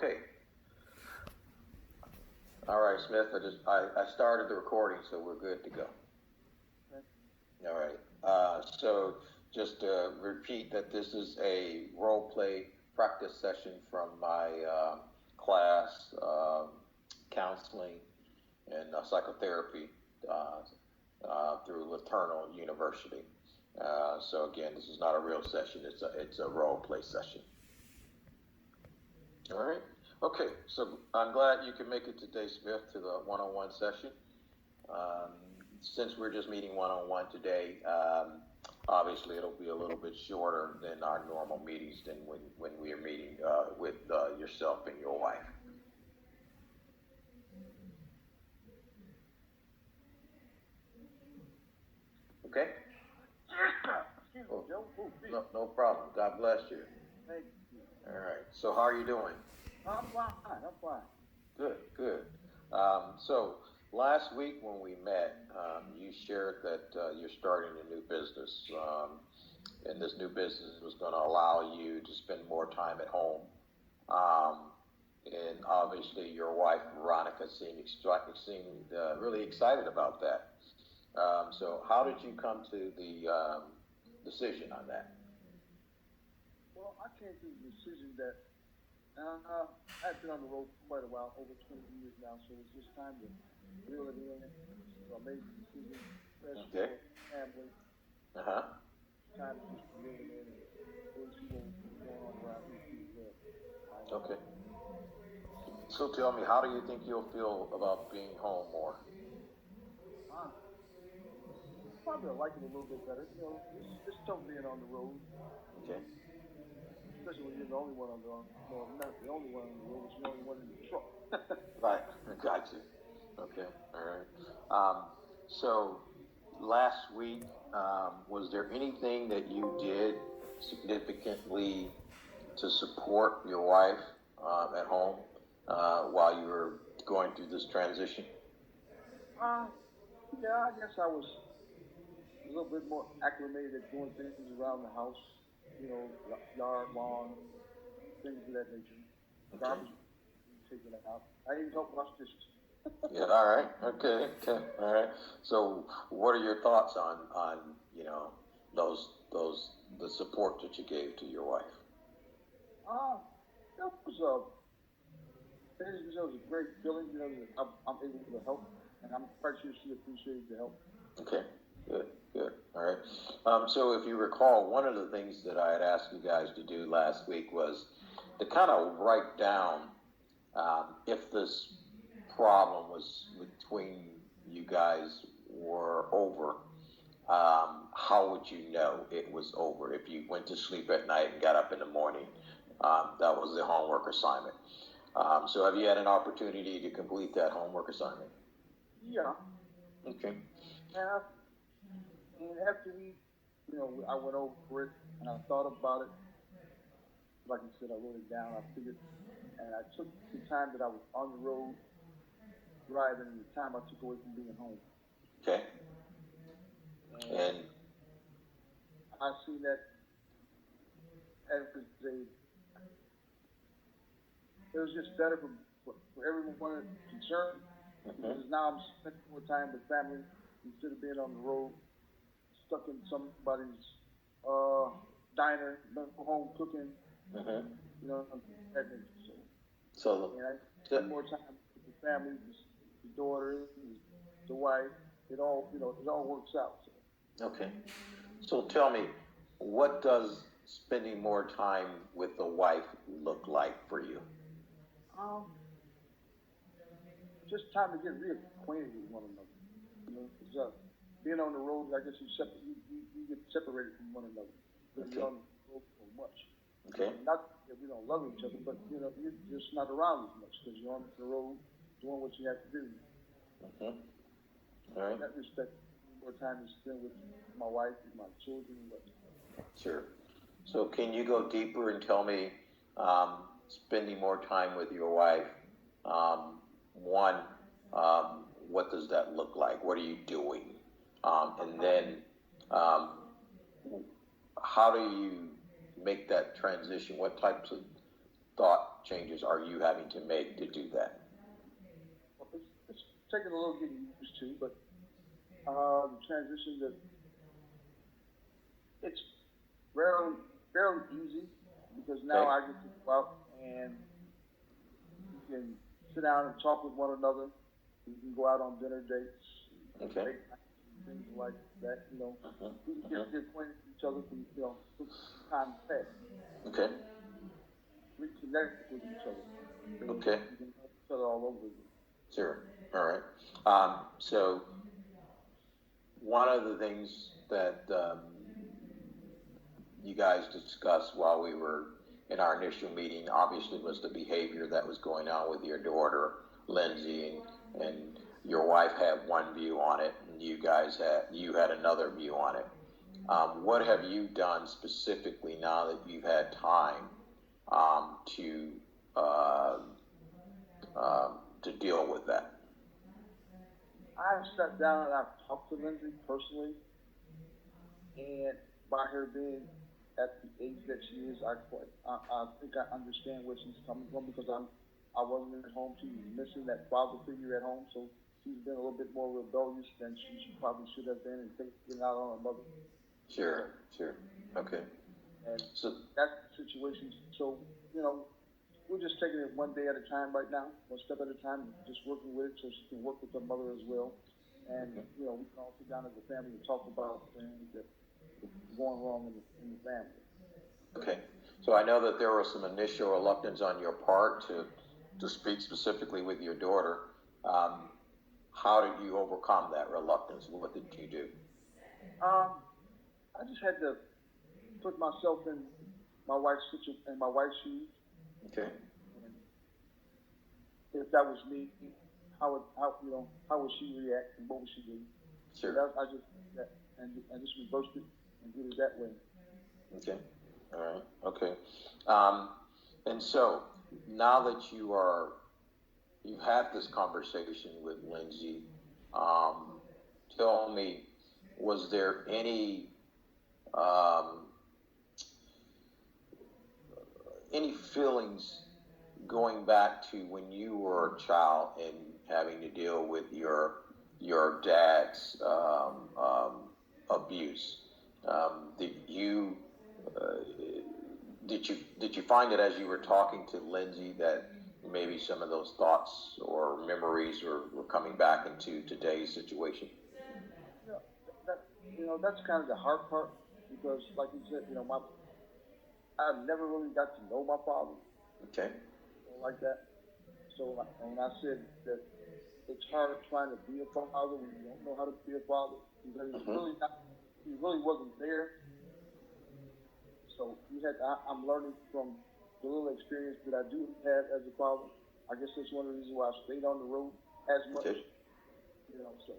Okay. All right, Smith. I started the recording, so we're good to go. All right. So just to repeat that this is a role play practice session from my class, counseling and psychotherapy through Laterno University. So again, this is not a real session. It's a role play session. All right. Okay. So I'm glad you can make it today, Smith, to the one-on-one session. Since we're just meeting one-on-one today, obviously it'll be a little bit shorter than our normal meetings than when we are meeting with yourself and your wife. Okay? No problem. God bless you. Thank you. All right. So how are you doing? I'm fine. Good. So last week when we met, you shared that you're starting a new business, and this new business was going to allow you to spend more time at home. And obviously, your wife Veronica seemed really excited about that. So how did you come to the decision on that? Well, I came to the decision that I've been on the road for quite a while, over 20 years now, so it's just time to reel it in. So I made the decision, especially Okay. for family, Uh-huh. time to just reel it in and really see what's going on around here as well. Okay. So tell me, how do you think you'll feel about being home more? Uh, Probably I like it a little bit better. You know, it's tough being on the road, Okay. especially when you're the only one on the road. No, I'm not the only one on the road, it's the only one in the truck. Right. Got you. Okay. All right. So last week, was there anything that you did significantly to support your wife at home while you were going through this transition? Uh, yeah, I guess I was a little bit more acclimated at doing things around the house, you know, yard, lawn, things of that nature. Okay. Garbage taken out. I even helped wash dishes. Yeah. All right. Okay. All right. So, what are your thoughts on the support that you gave to your wife? That was a great feeling, you know, that I'm able to help, and I'm quite sure she appreciated the help. Okay. Good. All right. So, if you recall, one of the things that I had asked you guys to do last week was to kind of write down if this problem was between you guys were over. How would you know it was over if you went to sleep at night and got up in the morning? That was the homework assignment. So have you had an opportunity to complete that homework assignment? Yeah. Okay. And after I went over it and I thought about it. Like I said, I wrote it down. I figured, and I took the time that I was on the road driving and the time I took away from being home. Okay. And I see that as it was just better for everyone concerned, because now I'm spending more time with family instead of being on the road, stuck in somebody's diner, home cooking, you know, that nature. so And I spend more time with the family, the daughter, the wife. It all works out. So. okay. So tell me, what does spending more time with the wife look like for you? Just time to get reacquainted with one another. You know, because being on the road, I guess you get separated from one another because you're on the road so much. Okay. Not that we don't love each other, but you know, you're just not around as much because you're on the road doing what you have to do. All right. In that respect, more time to spend with my wife and my children. Sure. So can you go deeper and tell me, spending more time with your wife, one, what does that look like? What are you doing? And then, how do you make that transition? What types of thought changes are you having to make to do that? Well, it's taking a little getting used to, but the transition that it's fairly easy because now Okay. I get to go out and we can sit down and talk with one another. We can go out on dinner dates, Okay. date nights, things like that. You know, Mhm. we can get acquainted with each other from from time past, Okay. reconnect with each other. So Okay. we can help each other all over again. Sure. All right. So one of the things that you guys discussed while we were in our initial meeting, obviously, was the behavior that was going on with your daughter, Lindsay, and your wife had one view on it, and you had another view on it. What have you done specifically now that you've had time to deal with that? I've sat down and I've talked to Lindsay personally, and by her being at the age that she is, I think I understand where she's coming from because I wasn't at home. She was missing that father figure at home, so she's been a little bit more rebellious than she probably should have been and taking out on her mother. Sure. Okay. And So, that's the situation. So, we're just taking it one day at a time right now, one step at a time, just working with it so she can work with her mother as well. And, we can all sit down as a family and talk about things that are going wrong in the family. okay. So I know that there was some initial reluctance on your part to speak specifically with your daughter. How did you overcome that reluctance? What did you do? I just had to put myself in my wife's shoes. Okay. And if that was me, how would she react and what would she do? Sure. So I just did that and just reversed it and did it that way. Okay. All right. Okay. And so now that you've had this conversation with Lindsay, tell me, was there any feelings going back to when you were a child and having to deal with your dad's abuse? Did you did you find that as you were talking to Lindsay that maybe some of those thoughts or memories were coming back into today's situation? You know, that's kind of the hard part because, like you said, I never really got to know my father Okay. like that. So when I said that it's hard trying to be a father when you don't know how to be a father because he really wasn't there. So I'm learning from the little experience that I do have as a father. I guess that's one of the reasons why I stayed on the road as much. Okay. So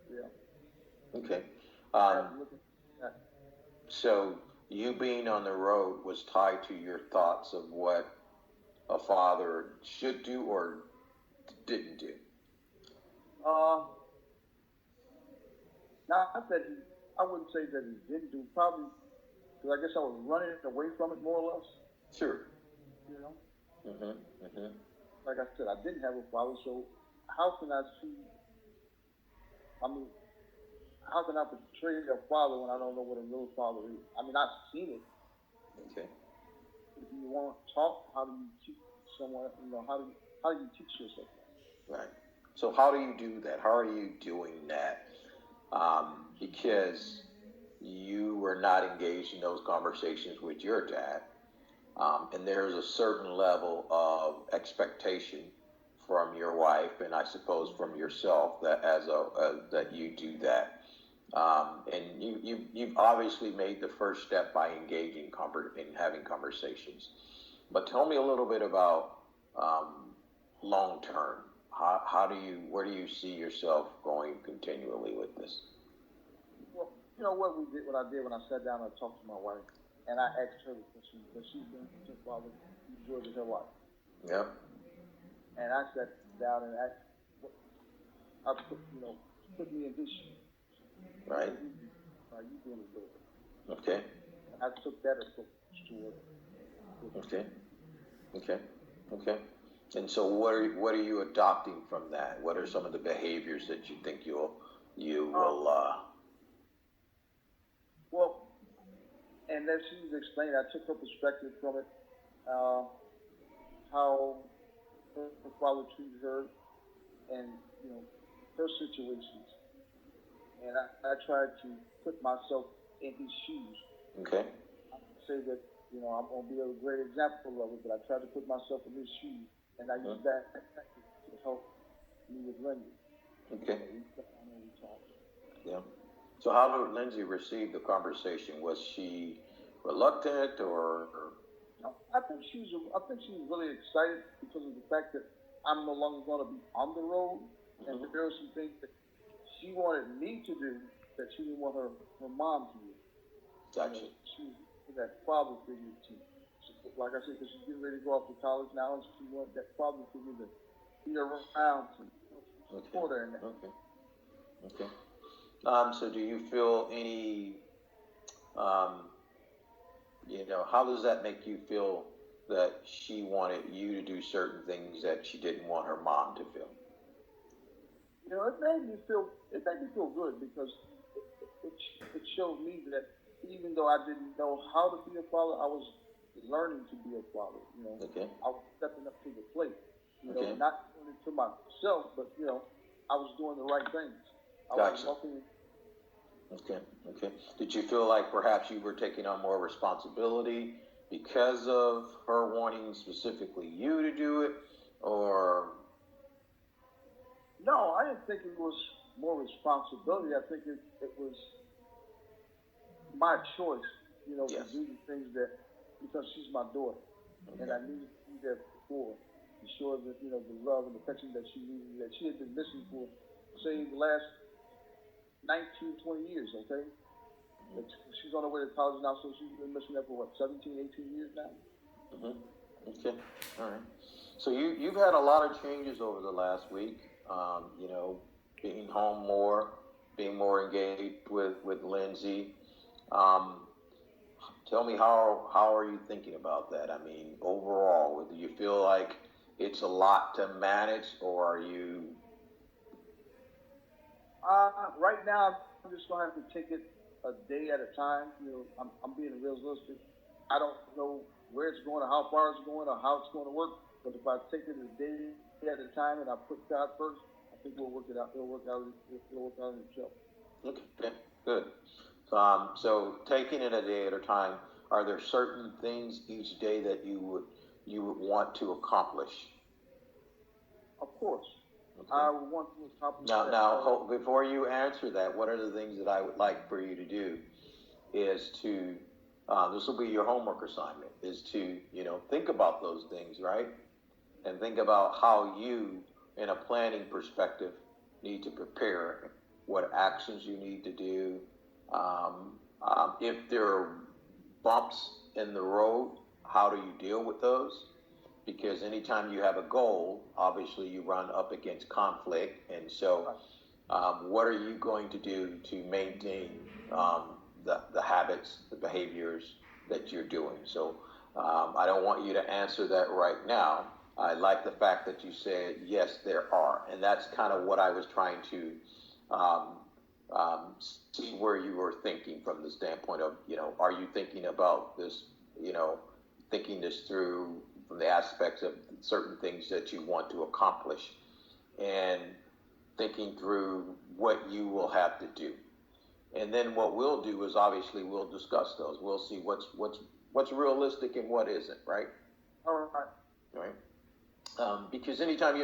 yeah. Okay. I have to look at that. So you being on the road was tied to your thoughts of what a father should do or didn't do. Not that I wouldn't say that he didn't do, probably, because I guess I was running away from it more or less, Sure. you know. Mhm. Mhm. Like I said, I didn't have a father, so how can I see, I mean, how can I portray a father when I don't know what a real father is? I mean, I've seen it. Okay. If you want to talk, how do you teach someone, how do you teach yourself that? Right. So how do you do that? How are you doing that? Because you were not engaged in those conversations with your dad, and there's a certain level of expectation from your wife, and I suppose from yourself that that you do that. And you've obviously made the first step by engaging in having conversations. But tell me a little bit about long term. Where do you see yourself going continually with this? Well, what I did when I sat down and talked to my wife, and I asked her the question because she's been since father majority of her life, Yep. and I sat down and asked, I put me in his shoes. Right. Are you doing it good? Okay. I took that approach toward it. Okay. Okay, okay. And so what are you adopting from that? What are some of the behaviors that you think you Uh, will well, and as she's explained, I took her perspective from it, uh, how her father treated her, and you know her situations, and I tried to put myself in his shoes. okay? I can say that I'm gonna be a great example of it, but I tried to put myself in his shoes, and I Mhm. used that to help me with Lindsay. Okay, So we sat down and we talked. yeah. So how did Lindsay receive the conversation? Was she reluctant or I think she's really excited because of the fact that I'm no longer going to be on the road, and Mhm. there were some things that she wanted me to do that she didn't want her mom to do. gotcha? She was that father figure to, like I said, because she's getting ready to go off to college now, and she wanted that father figure to be around to Okay, support her in that. okay, okay. So do you feel any um, how does that make you feel that she wanted you to do certain things that she didn't want her mom to feel? It made me feel good because it, it showed me that even though I didn't know how to be a father, I was learning to be a father. Okay, I was stepping up to the plate. okay, Not doing it to myself, but I was doing the right things. I was gotcha. walking. Okay, okay. Did you feel like perhaps you were taking on more responsibility because of her wanting specifically you to do it, or No, I didn't think it was more responsibility. I think it was my choice, to yes? do the things that because she's my daughter, and Okay, I needed to be there for to show her that the love and affection that she needed, that she had been missing for, say, the last 19, 20 years. Okay, that she's on her way to college now, so she's been missing that for what 17, 18 years now. hmm okay, all right. So you've had a lot of changes over the last week. Being home more, being more engaged with Lindsay. Um, Tell me how are you thinking about that? I mean, overall, do you feel like it's a lot to manage, or are you Right now, I'm just gonna have to take it a day at a time. I'm being realistic. I don't know where it's going or how far it's going or how it's going to work. But if I take it a day at a time and I put God first, I think we'll work it out. It'll work out. It'll work out itself. okay? Good. So taking it a day at a time. Are there certain things each day that you would want to accomplish? Of course, Okay. I want to accomplish Now, that. before you answer that, one of the things that I would like for you to do is to this will be your homework assignment is to think about those things, right? And think about how you, in a planning perspective, need to prepare, what actions you need to do. If there are bumps in the road, how do you deal with those? Because anytime you have a goal, obviously you run up against conflict. And so, what are you going to do to maintain the habits, the behaviors that you're doing? So, I don't want you to answer that right now. I like the fact that you said, yes, there are. And that's kind of what I was trying to um, see where you were thinking from the standpoint of, are you thinking about this, you know, thinking this through from the aspects of certain things that you want to accomplish and thinking through what you will have to do. And then what we'll do is obviously we'll discuss those. We'll see what's realistic and what isn't, right? All right. Right. Because anytime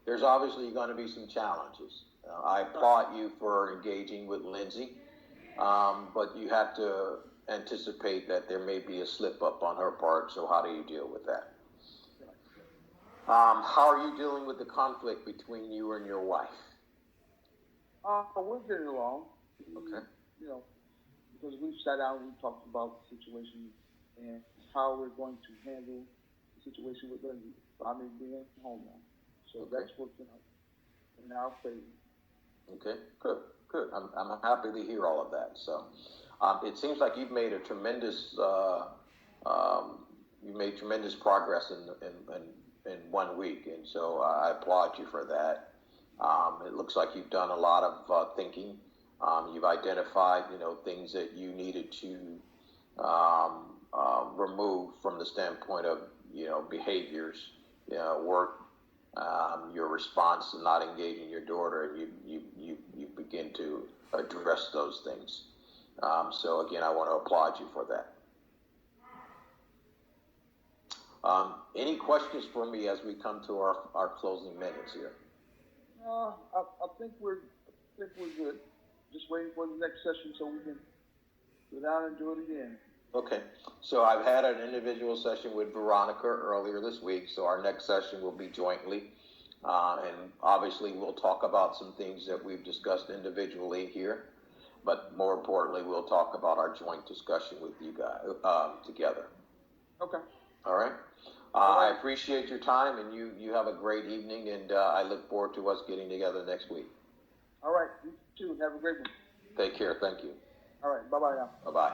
there's obviously going to be some challenges. I applaud you for engaging with Lindsay, but you have to anticipate that there may be a slip up on her part. So how do you deal with that? How are you dealing with the conflict between you and your wife? We're getting along. Okay. You know, because we've sat down and we talked about the situation and how we're going to handle the situation with Lindsay. I mean, being home now. So Okay. that's working out in our favor. Okay, good, good. I'm happy to hear all of that. So, it seems like you've made a tremendous you made tremendous progress in 1 week, and so I applaud you for that. It looks like you've done a lot of thinking. You've identified, things that you needed to remove from the standpoint of, behaviors, work, your response to not engaging your daughter, and you begin to address those things. So again, I want to applaud you for that. Any questions for me as we come to our closing minutes here? I think we're good. Just waiting for the next session so we can go down and do it again. Okay, so I've had an individual session with Veronica earlier this week, so our next session will be jointly. And obviously we'll talk about some things that we've discussed individually here, but more importantly, we'll talk about our joint discussion with you guys together. Okay. All right. I appreciate your time, and you have a great evening, and I look forward to us getting together next week. All right. You too. Have a great one. Take care. Thank you. All right. Bye-bye now. Bye-bye.